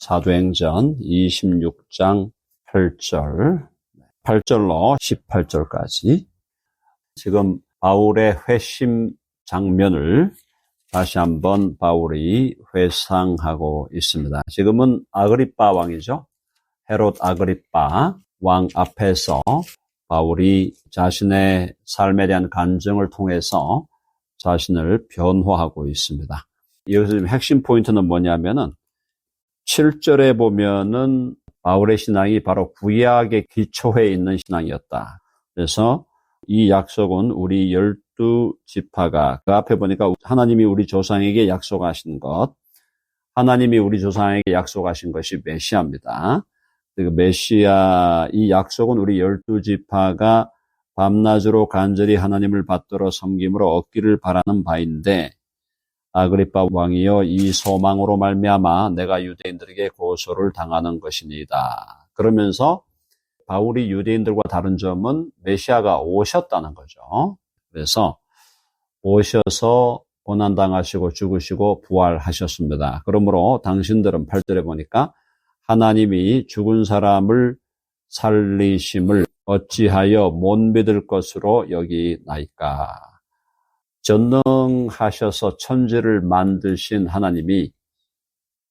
사도행전 26장 8절로 18절까지 지금 바울의 회심 장면을 다시 한번 바울이 회상하고 있습니다. 지금은 아그리빠 왕이죠. 헤롯 아그리빠 왕 앞에서 바울이 자신의 삶에 대한 간증을 통해서 자신을 변호하고 있습니다. 여기서 지금 핵심 포인트는 뭐냐면은 7절에 보면은 바울의 신앙이 바로 구약의 기초에 있는 신앙이었다. 그래서 이 약속은 우리 12지파가 그 앞에 보니까 하나님이 우리 조상에게 약속하신 것, 하나님이 우리 조상에게 약속하신 것이 메시아입니다. 그 메시아 이 약속은 우리 12지파가 밤낮으로 간절히 하나님을 받들어 섬김으로 얻기를 바라는 바인데 아그리빠 왕이여 이 소망으로 말미암아 내가 유대인들에게 고소를 당하는 것이니이다. 그러면서 바울이 유대인들과 다른 점은 메시아가 오셨다는 거죠. 그래서 오셔서 고난당하시고 죽으시고 부활하셨습니다. 그러므로 당신들은 8절에 보니까 하나님이 죽은 사람을 살리심을 어찌하여 못 믿을 것으로 여기나이까. 전능하셔서 천지를 만드신 하나님이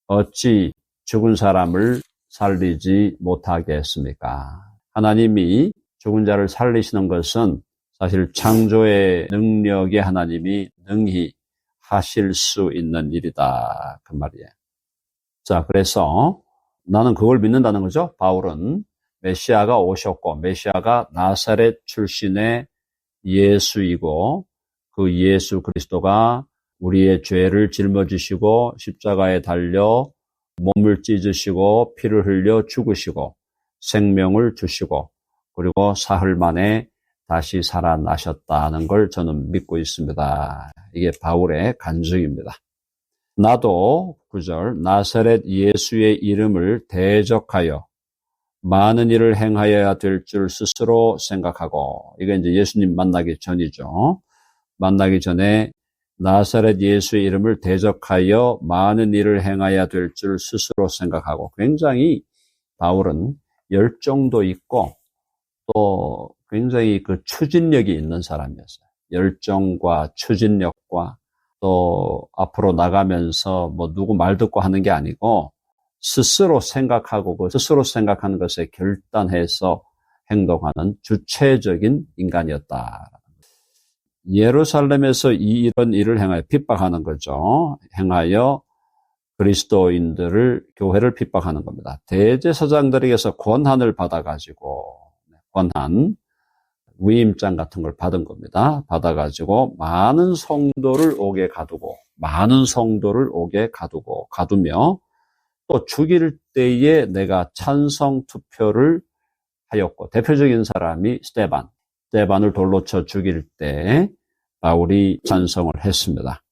어찌 죽은 사람을 살리지 못하겠습니까? 하나님이 죽은 자를 살리시는 것은 사실 창조의 능력에 하나님이 능히 하실 수 있는 일이다. 그 말이에요. 자, 그래서 나는 그걸 믿는다는 거죠. 바울은 메시아가 오셨고 메시아가 나사렛 출신의 예수이고 그 예수 그리스도가 우리의 죄를 짊어지시고 십자가에 달려 몸을 찢으시고 피를 흘려 죽으시고 생명을 주시고 그리고 사흘 만에 다시 살아나셨다는 걸 저는 믿고 있습니다. 이게 바울의 간증입니다. 나도 9절 나사렛 예수의 이름을 대적하여 많은 일을 행하여야 될 줄 스스로 생각하고 이게 이제 예수님 만나기 전이죠. 만나기 전에 나사렛 예수의 이름을 대적하여 많은 일을 행해야 될 줄 스스로 생각하고 굉장히 바울은 열정도 있고 또 굉장히 그 추진력이 있는 사람이었어요. 열정과 추진력과 또 앞으로 나가면서 뭐 누구 말 듣고 하는 게 아니고 스스로 생각하고 그 스스로 생각하는 것에 결단해서 행동하는 주체적인 인간이었다. 예루살렘에서 이런 일을 행하여 핍박하는 거죠. 행하여 그리스도인들을 교회를 핍박하는 겁니다. 대제사장들에게서 권한을 받아가지고 권한 위임장 같은 걸 받은 겁니다. 받아가지고 많은 성도를 오게 가두며 또 죽일 때에 내가 찬성 투표를 하였고 대표적인 사람이 스데반을 돌로 쳐 죽일 때 바울이 찬성을 했습니다.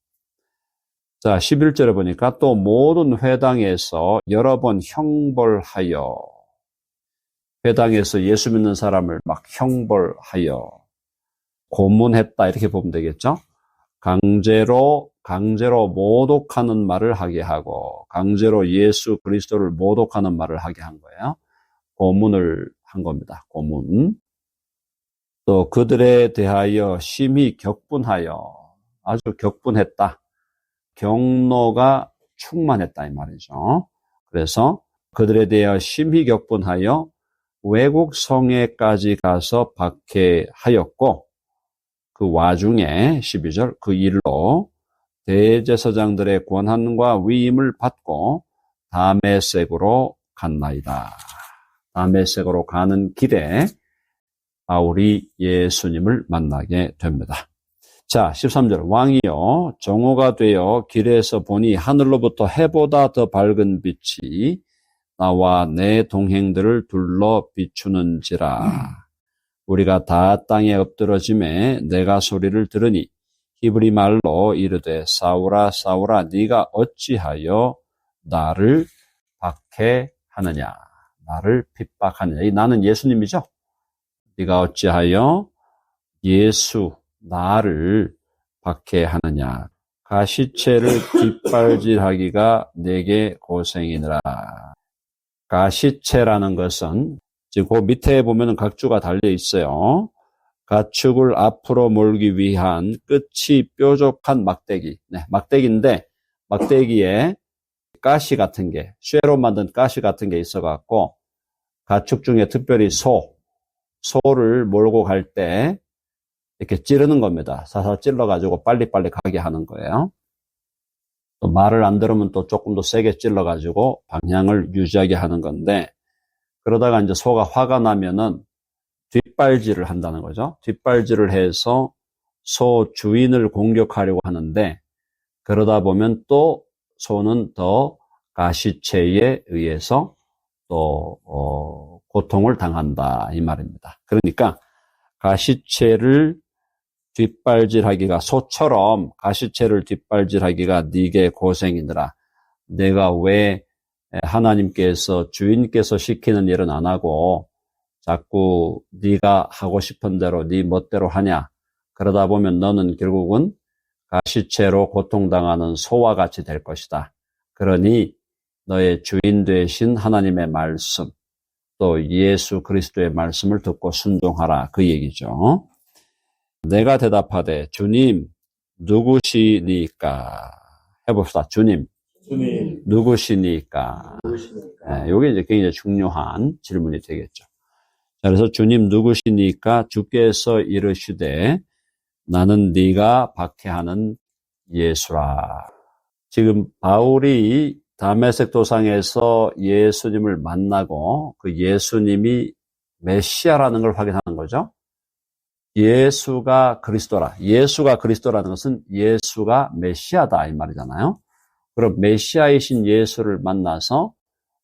자, 11절에 보니까 또 모든 회당에서 여러 번 형벌하여 회당에서 예수 믿는 사람을 막 형벌하여 고문했다 이렇게 보면 되겠죠. 강제로 모독하는 말을 하게 하고 강제로 예수 그리스도를 모독하는 말을 하게 한 거예요. 고문을 한 겁니다. 고문. 또 그들에 대하여 심히 격분하여 아주 격분했다. 경노가 충만했다 이 말이죠. 그래서 그들에 대하여 심히 격분하여 외국 성에까지 가서 박해하였고 그 와중에 12절 그 일로 대제사장들의 권한과 위임을 받고 다메섹으로 갔나이다. 다메섹으로 가는 길에 바울이 예수님을 만나게 됩니다. 자, 13절 왕이여 정오가 되어 길에서 보니 하늘로부터 해보다 더 밝은 빛이 나와 내 동행들을 둘러 비추는지라. 우리가 다 땅에 엎드러짐에 내가 소리를 들으니 히브리 말로 이르되 사울아 사울아 네가 어찌하여 나를 박해하느냐. 나를 핍박하느냐. 이 나는 예수님이죠. 네가 어찌하여 나를 박해하느냐. 가시채를 뒷발질하기가 내게 고생이니라. 가시체라는 것은 지금 그 밑에 보면은 각주가 달려 있어요. 가축을 앞으로 몰기 위한 끝이 뾰족한 막대기. 네, 막대기인데 막대기에 가시 같은 게, 쇠로 만든 가시 같은 게 있어갖고 가축 중에 특별히 소를 몰고 갈 때 이렇게 찌르는 겁니다. 사사 찔러가지고 빨리빨리 가게 하는 거예요. 또 말을 안 들으면 또 조금 더 세게 찔러가지고 방향을 유지하게 하는 건데, 그러다가 이제 소가 화가 나면은 뒷발질을 한다는 거죠. 뒷발질을 해서 소 주인을 공격하려고 하는데, 그러다 보면 또 소는 더 가시체에 의해서 또 고통을 당한다 이 말입니다. 그러니까 가시체를 뒷발질하기가, 소처럼 가시체를 뒷발질하기가 네게 고생이더라. 내가 왜 하나님께서, 주인께서 시키는 일은 안 하고 자꾸 네가 하고 싶은 대로 네 멋대로 하냐. 그러다 보면 너는 결국은 가시체로 고통당하는 소와 같이 될 것이다. 그러니 너의 주인 되신 하나님의 말씀, 또 예수 그리스도의 말씀을 듣고 순종하라, 그 얘기죠. 내가 대답하되 주님 누구시니까? 해봅시다. 주님 누구시니까? 네, 이게 이제 굉장히 중요한 질문이 되겠죠. 그래서 주님 누구시니까? 주께서 이르시되 나는 네가 박해하는 예수라. 지금 바울이 다메섹 도상에서 예수님을 만나고 그 예수님이 메시아라는 걸 확인하는 거죠. 예수가 그리스도라. 예수가 그리스도라는 것은 예수가 메시아다 이 말이잖아요. 그럼 메시아이신 예수를 만나서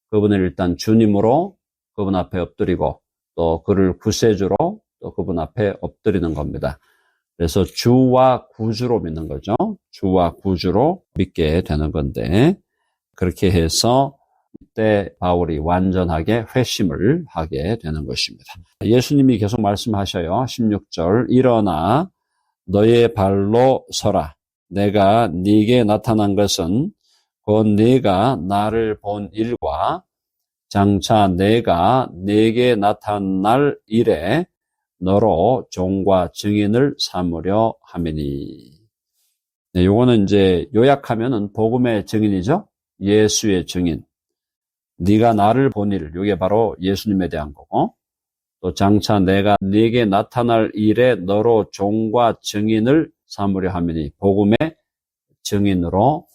그분을 일단 주님으로 그분 앞에 엎드리고, 또 그를 구세주로 또 그분 앞에 엎드리는 겁니다. 그래서 주와 구주로 믿는 거죠. 주와 구주로 믿게 되는 건데, 그렇게 해서 이때 바울이 완전하게 회심을 하게 되는 것입니다. 예수님이 계속 말씀하셔요. 16절, 일어나 너의 발로 서라. 내가 네게 나타난 것은 곧 네가 나를 본 일과 장차 내가 네게 나타날 일에 너로 종과 증인을 삼으려 함이니. 네, 요거는 이제 요약하면은 복음의 증인이죠. 예수의 증인. 네가 나를 본 일, 이게 바로 예수님에 대한 거고, 또 장차 내가 네게 나타날 일에 너로 종과 증인을 삼으려 함이니, 복음의 증인으로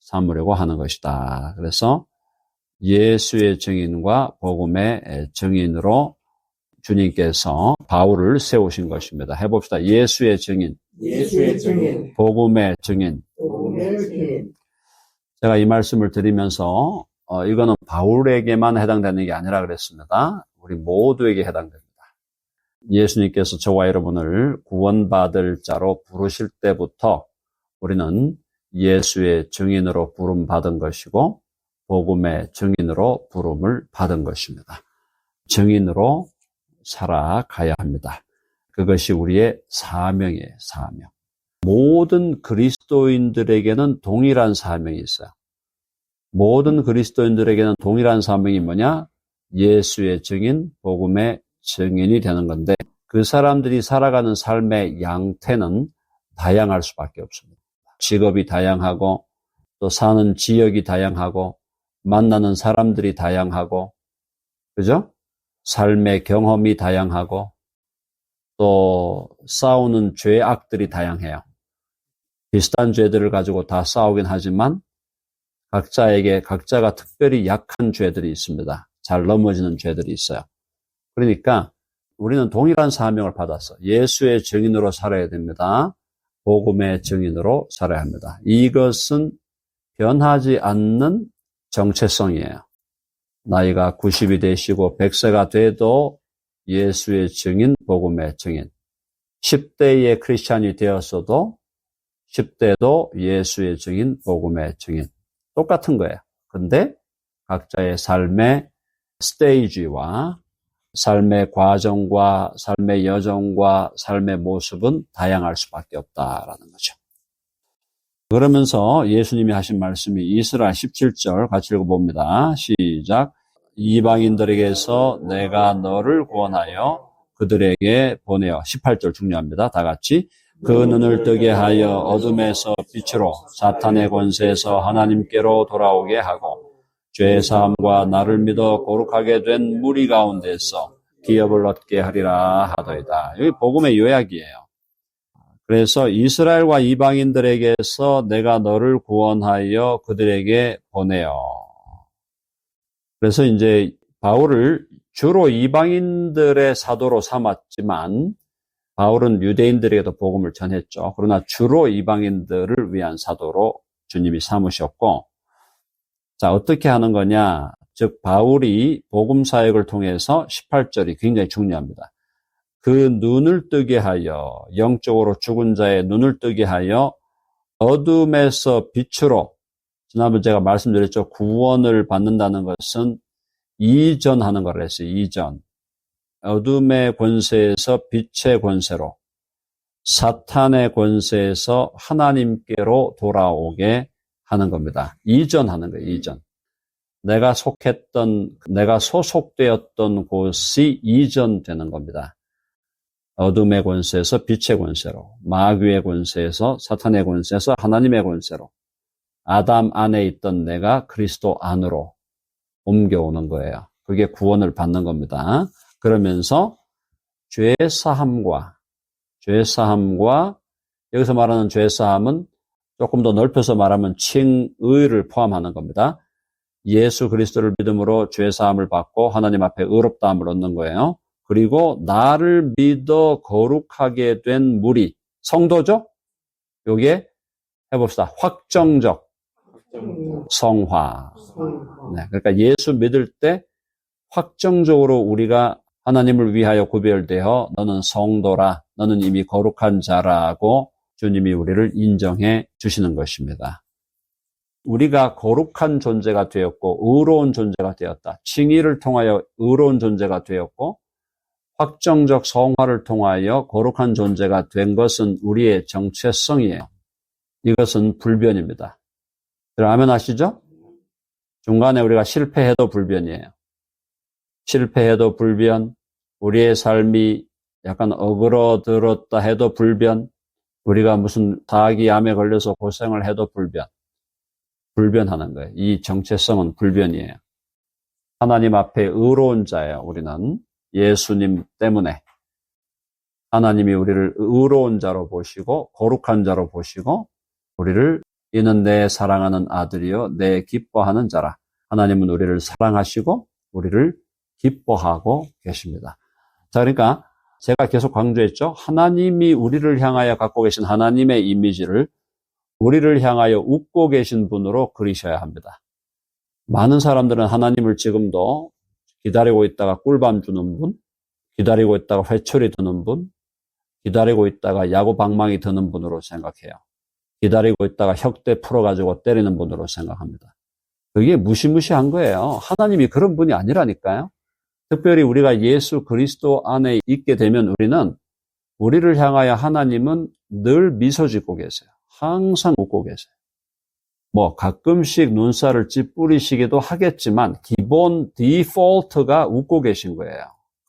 삼으려고 하는 것이다. 그래서 예수의 증인과 복음의 증인으로 주님께서 바울을 세우신 것입니다. 해봅시다. 예수의 증인, 복음의 증인. 제가 이 말씀을 드리면서 이거는 바울에게만 해당되는 게 아니라 그랬습니다. 우리 모두에게 해당됩니다. 예수님께서 저와 여러분을 구원받을 자로 부르실 때부터 우리는 예수의 증인으로 부름받은 것이고 복음의 증인으로 부름을 받은 것입니다. 증인으로 살아가야 합니다. 그것이 우리의 사명이에요. 사명. 모든 그리스도인들에게는 동일한 사명이 있어요. 모든 그리스도인들에게는 동일한 사명이 뭐냐? 예수의 증인, 복음의 증인이 되는 건데, 그 사람들이 살아가는 삶의 양태는 다양할 수밖에 없습니다. 직업이 다양하고, 또 사는 지역이 다양하고, 만나는 사람들이 다양하고, 그죠? 삶의 경험이 다양하고, 또 싸우는 죄악들이 다양해요. 비슷한 죄들을 가지고 다 싸우긴 하지만 각자가 특별히 약한 죄들이 있습니다. 잘 넘어지는 죄들이 있어요. 그러니까 우리는 동일한 사명을 받았어. 예수의 증인으로 살아야 됩니다. 복음의 증인으로 살아야 합니다. 이것은 변하지 않는 정체성이에요. 나이가 90이 되시고 100세가 돼도 예수의 증인, 복음의 증인. 10대의 크리스찬이 되었어도 10대도 예수의 증인, 복음의 증인. 똑같은 거예요. 근데 각자의 삶의 스테이지와 삶의 과정과 삶의 여정과 삶의 모습은 다양할 수밖에 없다라는 거죠. 그러면서 예수님이 하신 말씀이 이스라 17절 같이 읽어봅니다. 시작. 이방인들에게서 내가 너를 구원하여 그들에게 보내어. 18절 중요합니다. 다 같이. 그 눈을 뜨게 하여 어둠에서 빛으로 사탄의 권세에서 하나님께로 돌아오게 하고 죄 사함과 나를 믿어 거룩하게 된 무리 가운데서 기업을 얻게 하리라 하더이다. 여기 복음의 요약이에요. 그래서 이스라엘과 이방인들에게서 내가 너를 구원하여 그들에게 보내어. 그래서 이제 바울을 주로 이방인들의 사도로 삼았지만 바울은 유대인들에게도 복음을 전했죠. 그러나 주로 이방인들을 위한 사도로 주님이 삼으셨고, 자, 어떻게 하는 거냐? 즉 바울이 복음 사역을 통해서 18절이 굉장히 중요합니다. 그 눈을 뜨게 하여, 영적으로 죽은 자의 눈을 뜨게 하여 어둠에서 빛으로, 지난번 제가 말씀드렸죠. 구원을 받는다는 것은 이전하는 거라 했어요. 이전. 어둠의 권세에서 빛의 권세로, 사탄의 권세에서 하나님께로 돌아오게 하는 겁니다. 이전하는 거예요. 이전. 내가 소속되었던 곳이 이전되는 겁니다. 어둠의 권세에서 빛의 권세로, 마귀의 권세에서 사탄의 권세에서 하나님의 권세로, 아담 안에 있던 내가 그리스도 안으로 옮겨오는 거예요. 그게 구원을 받는 겁니다. 그러면서 죄사함과 여기서 말하는 죄사함은 조금 더 넓혀서 말하면 칭의를 포함하는 겁니다. 예수 그리스도를 믿음으로 죄사함을 받고 하나님 앞에 의롭다함을 얻는 거예요. 그리고 나를 믿어 거룩하게 된 무리, 성도죠? 요게 해봅시다. 확정적 성화. 네, 그러니까 예수 믿을 때 확정적으로 우리가 하나님을 위하여 구별되어 너는 성도라, 너는 이미 거룩한 자라고 주님이 우리를 인정해 주시는 것입니다. 우리가 거룩한 존재가 되었고 의로운 존재가 되었다. 칭의를 통하여 의로운 존재가 되었고 확정적 성화를 통하여 거룩한 존재가 된 것은 우리의 정체성이에요. 이것은 불변입니다. 아멘 하시죠? 중간에 우리가 실패해도 불변이에요. 실패해도 불변, 우리의 삶이 약간 어그러들었다 해도 불변, 우리가 무슨 사기 암에 걸려서 고생을 해도 불변하는 거예요. 이 정체성은 불변이에요. 하나님 앞에 의로운 자예요. 우리는 예수님 때문에 하나님이 우리를 의로운 자로 보시고 거룩한 자로 보시고 우리를 이는 내 사랑하는 아들이요 내 기뻐하는 자라. 하나님은 우리를 사랑하시고 우리를 기뻐하고 계십니다. 자, 그러니까 제가 계속 강조했죠. 하나님이 우리를 향하여 갖고 계신 하나님의 이미지를 우리를 향하여 웃고 계신 분으로 그리셔야 합니다. 많은 사람들은 하나님을 지금도 기다리고 있다가 꿀밤 주는 분, 기다리고 있다가 회초리 드는 분, 기다리고 있다가 야구 방망이 드는 분으로 생각해요. 기다리고 있다가 혁대 풀어가지고 때리는 분으로 생각합니다. 그게 무시무시한 거예요. 하나님이 그런 분이 아니라니까요. 특별히 우리가 예수 그리스도 안에 있게 되면 우리를 향하여 하나님은 늘 미소 짓고 계세요. 항상 웃고 계세요. 가끔씩 눈살을 찌푸리시기도 하겠지만 기본 디폴트가 웃고 계신 거예요.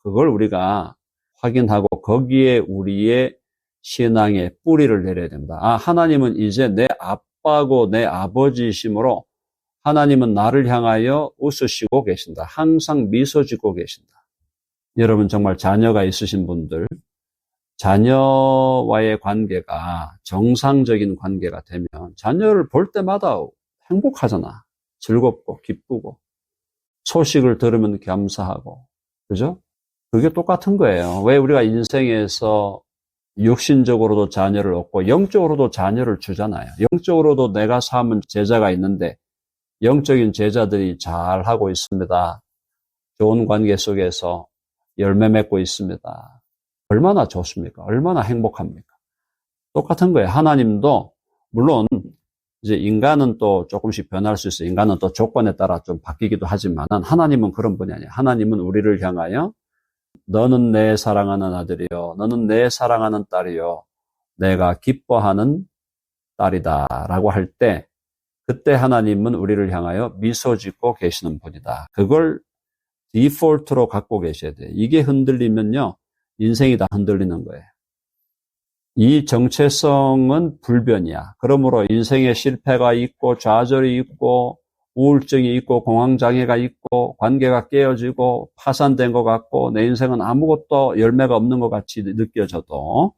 그걸 우리가 확인하고 거기에 우리의 신앙의 뿌리를 내려야 됩니다. 하나님은 이제 내 아빠고 내 아버지이심으로 하나님은 나를 향하여 웃으시고 계신다. 항상 미소 짓고 계신다. 여러분 정말 자녀가 있으신 분들, 자녀와의 관계가 정상적인 관계가 되면 자녀를 볼 때마다 행복하잖아. 즐겁고 기쁘고 소식을 들으면 감사하고, 그죠? 그게 똑같은 거예요. 왜 우리가 인생에서 육신적으로도 자녀를 얻고 영적으로도 자녀를 주잖아요. 영적으로도 내가 삼은 제자가 있는데 영적인 제자들이 잘하고 있습니다. 좋은 관계 속에서 열매 맺고 있습니다. 얼마나 좋습니까? 얼마나 행복합니까? 똑같은 거예요. 하나님도 물론 이제 인간은 또 조금씩 변할 수 있어요. 인간은 또 조건에 따라 좀 바뀌기도 하지만 하나님은 그런 분이 아니에요. 하나님은 우리를 향하여 너는 내 사랑하는 아들이요, 너는 내 사랑하는 딸이요, 내가 기뻐하는 딸이다라고 할 때 그때 하나님은 우리를 향하여 미소 짓고 계시는 분이다. 그걸 디폴트로 갖고 계셔야 돼요. 이게 흔들리면요, 인생이 다 흔들리는 거예요. 이 정체성은 불변이야. 그러므로 인생에 실패가 있고 좌절이 있고 우울증이 있고 공황장애가 있고 관계가 깨어지고 파산된 것 같고 내 인생은 아무것도 열매가 없는 것 같이 느껴져도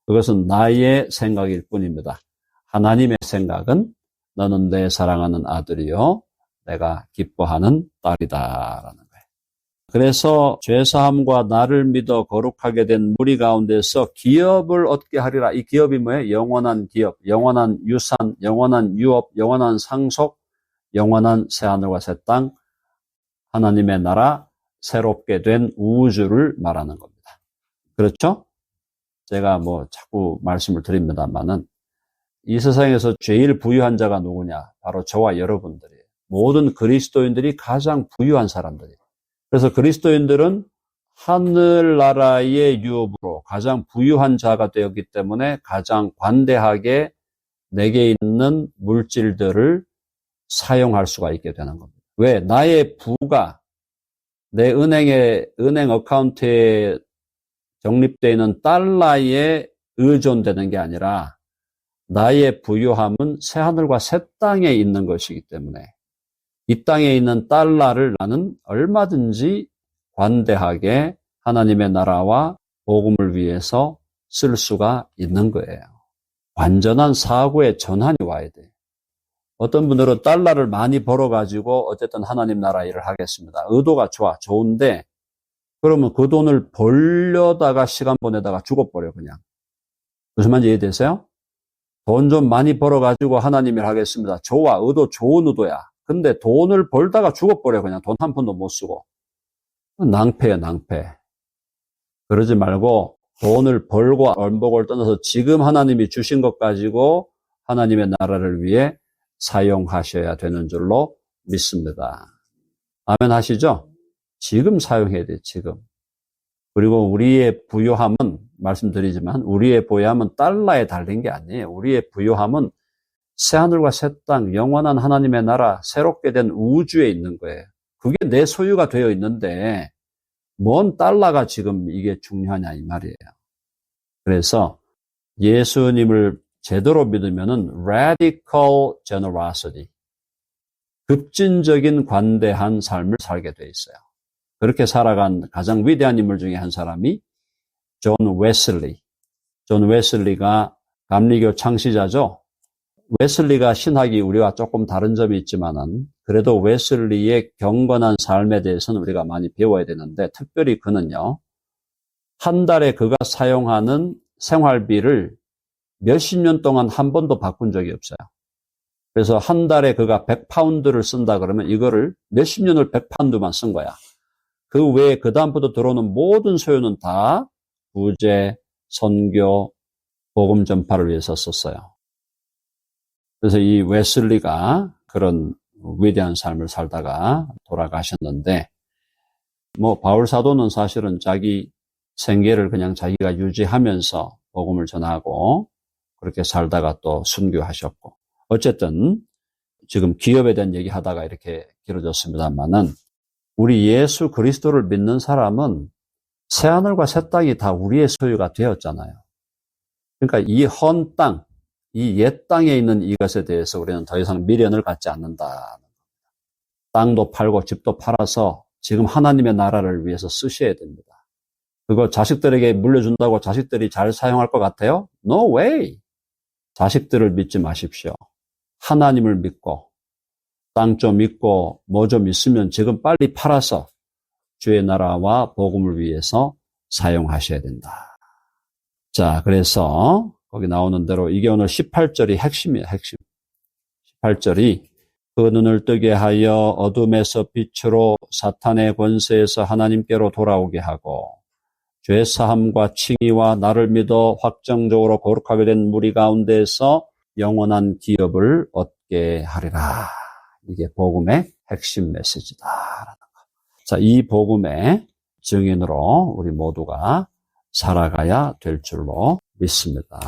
그것은 나의 생각일 뿐입니다. 하나님의 생각은 너는 내 사랑하는 아들이요 내가 기뻐하는 딸이다라는 거예요. 그래서 죄사함과 나를 믿어 거룩하게 된 무리 가운데서 기업을 얻게 하리라. 이 기업이 뭐예요? 영원한 기업, 영원한 유산, 영원한 유업, 영원한 상속, 영원한 새하늘과 새 땅, 하나님의 나라, 새롭게 된 우주를 말하는 겁니다. 그렇죠? 제가 자꾸 말씀을 드립니다만은 이 세상에서 제일 부유한 자가 누구냐? 바로 저와 여러분들이에요. 모든 그리스도인들이 가장 부유한 사람들이에요. 그래서 그리스도인들은 하늘나라의 유업으로 가장 부유한 자가 되었기 때문에 가장 관대하게 내게 있는 물질들을 사용할 수가 있게 되는 겁니다. 왜? 나의 부가 내 은행 어카운트에 적립되어 있는 달러에 의존되는 게 아니라 나의 부유함은 새하늘과 새 땅에 있는 것이기 때문에 이 땅에 있는 달러를 나는 얼마든지 관대하게 하나님의 나라와 복음을 위해서 쓸 수가 있는 거예요. 완전한 사고의 전환이 와야 돼요. 어떤 분들은 달러를 많이 벌어가지고 어쨌든 하나님 나라 일을 하겠습니다. 의도가 좋은데 그러면 그 돈을 벌려다가 시간 보내다가 죽어버려 그냥. 무슨 말인지 이해되세요? 돈 좀 많이 벌어가지고 하나님 일 하겠습니다. 좋아, 의도 좋은 의도야. 근데 돈을 벌다가 죽어버려 그냥. 돈 한 푼도 못 쓰고. 낭패야 낭패. 그러지 말고 돈을 벌고 원복을 떠나서 지금 하나님이 주신 것 가지고 하나님의 나라를 위해 사용하셔야 되는 줄로 믿습니다. 아멘 하시죠? 지금 사용해야 돼요. 지금. 그리고 우리의 부요함은 말씀드리지만 우리의 부요함은 달러에 달린 게 아니에요. 우리의 부요함은 새하늘과 새 땅, 영원한 하나님의 나라, 새롭게 된 우주에 있는 거예요. 그게 내 소유가 되어 있는데 뭔 달러가 지금 이게 중요하냐 이 말이에요. 그래서 예수님을 제대로 믿으면은 radical generosity, 급진적인 관대한 삶을 살게 돼 있어요. 그렇게 살아간 가장 위대한 인물 중에 한 사람이 존 웨슬리. 존 웨슬리가 감리교 창시자죠. 웨슬리가 신학이 우리와 조금 다른 점이 있지만은 그래도 웨슬리의 경건한 삶에 대해서는 우리가 많이 배워야 되는데 특별히 그는요. 한 달에 그가 사용하는 생활비를 몇십 년 동안 한 번도 바꾼 적이 없어요. 그래서 한 달에 그가 100파운드를 쓴다 그러면 이거를 몇십 년을 100파운드만 쓴 거야. 그 외에 그 다음부터 들어오는 모든 소요는 다 구제, 선교, 복음 전파를 위해서 썼어요. 그래서 이 웨슬리가 그런 위대한 삶을 살다가 돌아가셨는데 바울 사도는 사실은 자기 생계를 그냥 자기가 유지하면서 복음을 전하고 그렇게 살다가 또 순교하셨고 어쨌든 지금 기업에 대한 얘기 하다가 이렇게 길어졌습니다만은 우리 예수 그리스도를 믿는 사람은 새하늘과 새 땅이 다 우리의 소유가 되었잖아요. 그러니까 이 헌 땅, 이 옛 땅에 있는 이것에 대해서 우리는 더 이상 미련을 갖지 않는다. 땅도 팔고 집도 팔아서 지금 하나님의 나라를 위해서 쓰셔야 됩니다. 그거 자식들에게 물려준다고 자식들이 잘 사용할 것 같아요? No way! 자식들을 믿지 마십시오. 하나님을 믿고 땅 좀 있고 뭐 좀 있으면 지금 빨리 팔아서 주의 나라와 복음을 위해서 사용하셔야 된다. 자, 그래서 거기 나오는 대로 이게 오늘 18절이 핵심이에요. 핵심. 18절이 그 눈을 뜨게 하여 어둠에서 빛으로 사탄의 권세에서 하나님께로 돌아오게 하고 죄사함과 칭의와 나를 믿어 확정적으로 거룩하게 된 무리 가운데에서 영원한 기업을 얻게 하리라. 이게 복음의 핵심 메시지다라는 거. 자, 이 복음의 증인으로 우리 모두가 살아가야 될 줄로 믿습니다.